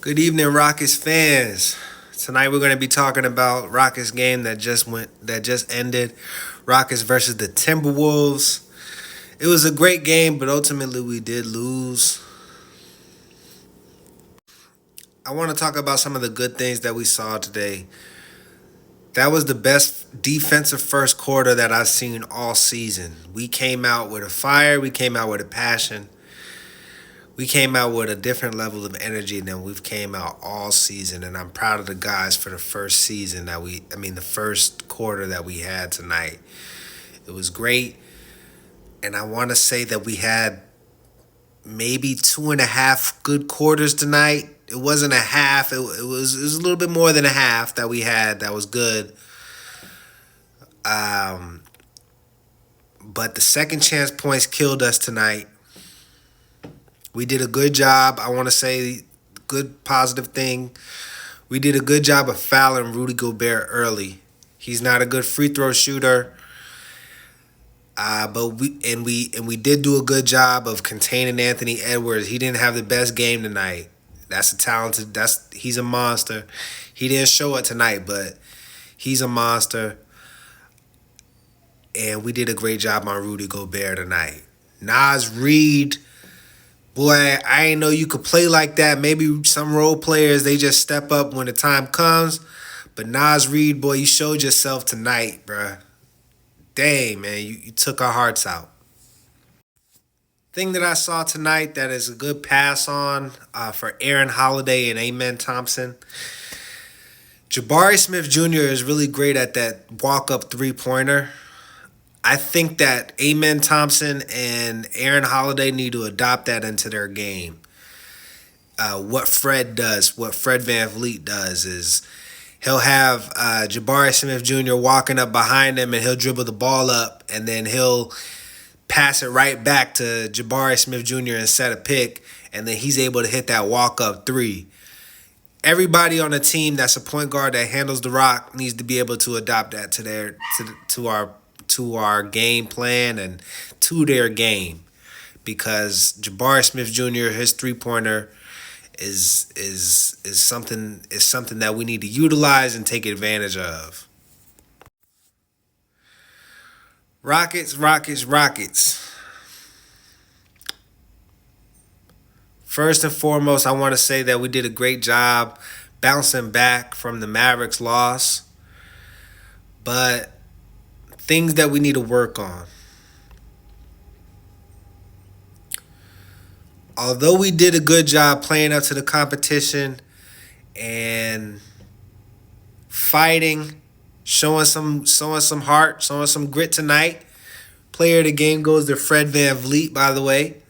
Good evening, Rockets fans. Tonight we're going to be talking about Rockets game that just ended. Rockets versus the Timberwolves. It was a great game, but ultimately we did lose. I want to talk about some of the good things that we saw today. That was the best defensive first quarter that I've seen all season. We came out with a fire, we came out with a passion. We came out with a different level of energy than we've came out all season, and I'm proud of the guys for the first season the first quarter that we had tonight. It was great, and I want to say that we had maybe 2.5 good quarters tonight. It wasn't a half. It was a little bit more than a half that we had that was good. Um, but the second chance points killed us tonight. We did a good job. I want to say good positive thing. We did a good job of fouling Rudy Gobert early. He's not a good free throw shooter. But we did do a good job of containing Anthony Edwards. He didn't have the best game tonight. He's a monster. He didn't show it tonight, but he's a monster. And we did a great job on Rudy Gobert tonight. Nas Reed, boy, I ain't know you could play like that. Maybe some role players, they just step up when the time comes. But Nas Reed, boy, you showed yourself tonight, bruh. Dang, man, you took our hearts out. Thing that I saw tonight that is a good pass on for Aaron Holiday and Amen Thompson. Jabari Smith Jr. is really great at that walk-up three-pointer. I think that Amen Thompson and Aaron Holiday need to adopt that into their game. What Fred Van Vliet does is he'll have Jabari Smith Jr. walking up behind him and he'll dribble the ball up and then he'll pass it right back to Jabari Smith Jr. and set a pick, and then he's able to hit that walk-up three. Everybody on the team that's a point guard that handles the rock needs to be able to adopt that to our game plan and to their game, because Jabari Smith Jr. his three-pointer is something that we need to utilize and take advantage of. Rockets. First and foremost, I want to say that we did a great job bouncing back from the Mavericks loss, but things that we need to work on. Although we did a good job playing up to the competition and fighting, showing some heart, showing some grit tonight. Player of the game goes to Fred Van Vliet, by the way.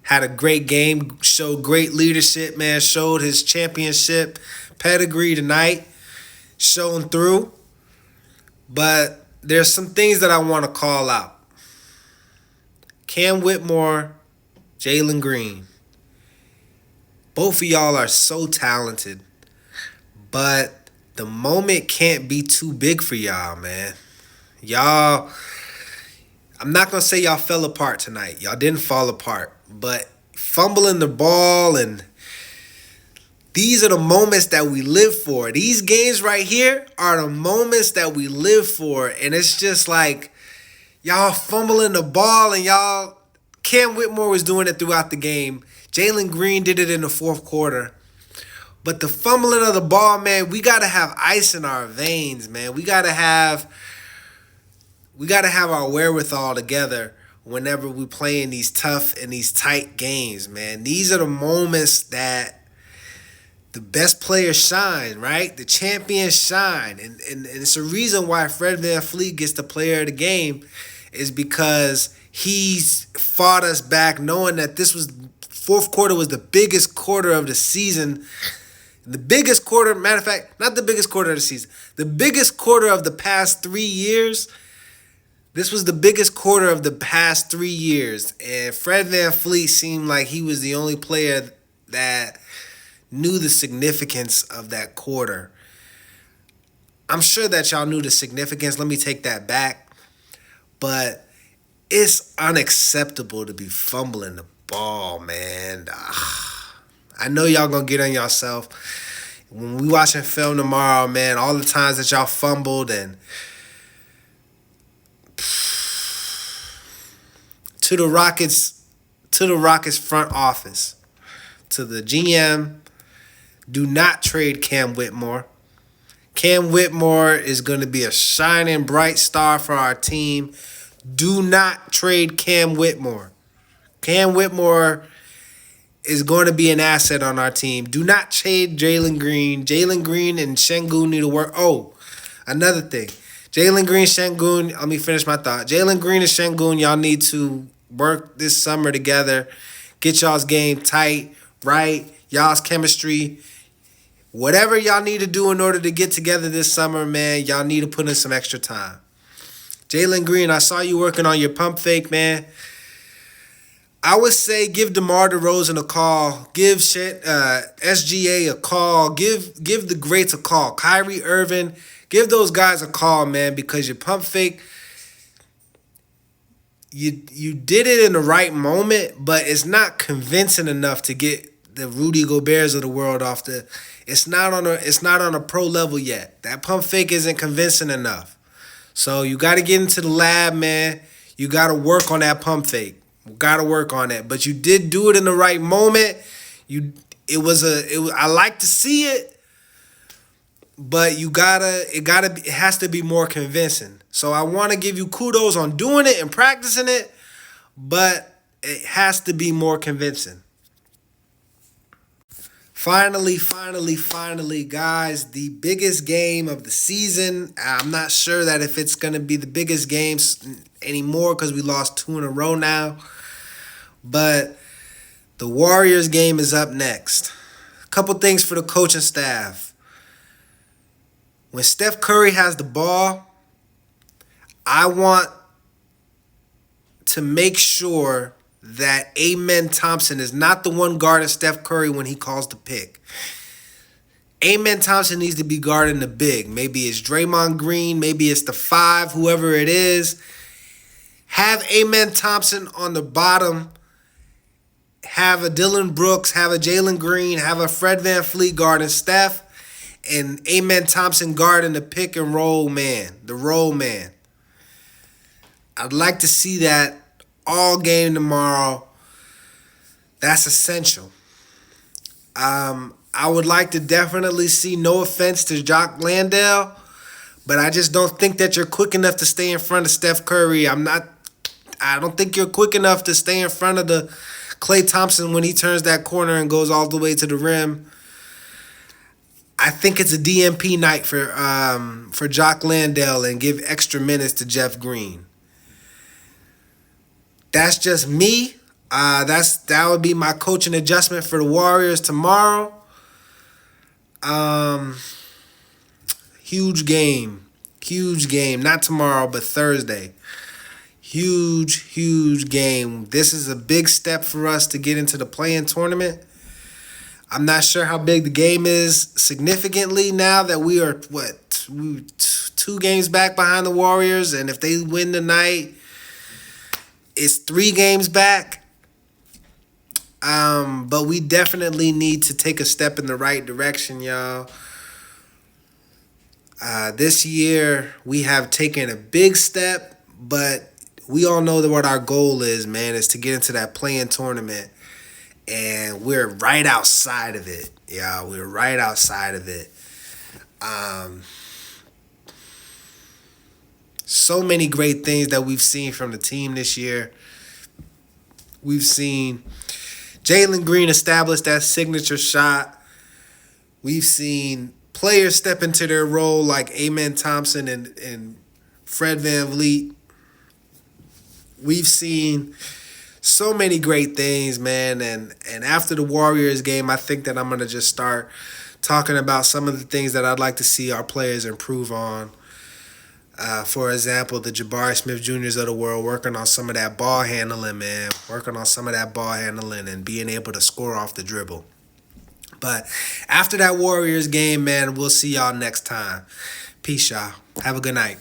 Had a great game, showed great leadership, man. Showed his championship pedigree tonight, showing through. But there's some things that I want to call out. Cam Whitmore, Jalen Green. Both of y'all are so talented, but the moment can't be too big for y'all, man. I'm not going to say y'all fell apart tonight. Y'all didn't fall apart, but fumbling the ball, and these are the moments that we live for. These games right here are the moments that we live for, and it's just like y'all fumbling the ball, and Cam Whitmore was doing it throughout the game. Jalen Green did it in the fourth quarter. But the fumbling of the ball, man, we got to have ice in our veins, man. We got to have our wherewithal together whenever we play in these tough and these tight games, man. These are the moments that the best players shine, right? The champions shine. And it's a reason why Fred Van Vliet gets the player of the game, is because he's fought us back knowing that fourth quarter was the biggest quarter of the season. The biggest quarter, matter of fact, not the biggest quarter of the season, the biggest quarter of the past 3 years. This was the biggest quarter of the past 3 years. And Fred Van Vliet seemed like he was the only player that knew the significance of that quarter. I'm sure that y'all knew the significance. Let me take that back. But it's unacceptable to be fumbling the ball, man. I know y'all gonna get on yourself. When we watching film tomorrow, man, all the times that y'all fumbled and to the Rockets front office, to the GM, do not trade Cam Whitmore. Cam Whitmore is going to be a shining bright star for our team. Do not trade Cam Whitmore. Cam Whitmore is going to be an asset on our team. Do not trade Jalen Green. Jalen Green and Şengün need to work. Oh, another thing. Jalen Green, Şengün, let me finish my thought. Jalen Green and Şengün, y'all need to work this summer together. Get y'all's game tight, right? Y'all's chemistry. Whatever y'all need to do in order to get together this summer, man, y'all need to put in some extra time. Jalen Green, I saw you working on your pump fake, man. I would say give DeMar DeRozan a call. Give SGA a call. Give the greats a call. Kyrie Irving, give those guys a call, man, because your pump fake, you did it in the right moment, but it's not convincing enough to get the Rudy Goberts of the world off the. It's not on a pro level yet. That pump fake isn't convincing enough. So you got to get into the lab, man. You got to work on that pump fake. Got to work on that. But you did do it in the right moment. I like to see it, but it has to be more convincing. So I want to give you kudos on doing it and practicing it, but it has to be more convincing. Finally, guys, the biggest game of the season. I'm not sure that if it's going to be the biggest game anymore because we lost 2 in a row now. But the Warriors game is up next. A couple things for the coaching staff. When Steph Curry has the ball, I want to make sure that Amen Thompson is not the one guarding Steph Curry when he calls the pick. Amen Thompson needs to be guarding the big. Maybe it's Draymond Green. Maybe it's the 5, whoever it is. Have Amen Thompson on the bottom. Have a Dylan Brooks. Have a Jalen Green. Have a Fred VanVleet guarding Steph. And Amen Thompson guarding the pick and roll man. The roll man. I'd like to see that all game tomorrow. That's essential. I would like to definitely see, no offense to Jock Landale, but I just don't think that you're quick enough to stay in front of Steph Curry. I don't think you're quick enough to stay in front of the Klay Thompson when he turns that corner and goes all the way to the rim. I think it's a DMP night for Jock Landale and give extra minutes to Jeff Green. That's just me. That would be my coaching adjustment for the Warriors tomorrow. Huge game. Not tomorrow, but Thursday. Huge game. This is a big step for us to get into the play-in tournament. I'm not sure how big the game is significantly now that we are, 2 games back behind the Warriors, and if they win tonight, it's 3 games back. But we definitely need to take a step in the right direction, y'all. This year, we have taken a big step, but we all know that what our goal is, man, is to get into that play-in tournament. And we're right outside of it. Yeah, we're right outside of it. So many great things that we've seen from the team this year. We've seen Jalen Green establish that signature shot. We've seen players step into their role like Amen Thompson and Fred VanVleet. We've seen so many great things, man. And after the Warriors game, I think that I'm going to just start talking about some of the things that I'd like to see our players improve on. For example, the Jabari Smith Jr.'s of the world working on some of that ball handling, man. Working on some of that ball handling and being able to score off the dribble. But after that Warriors game, man, we'll see y'all next time. Peace, y'all. Have a good night.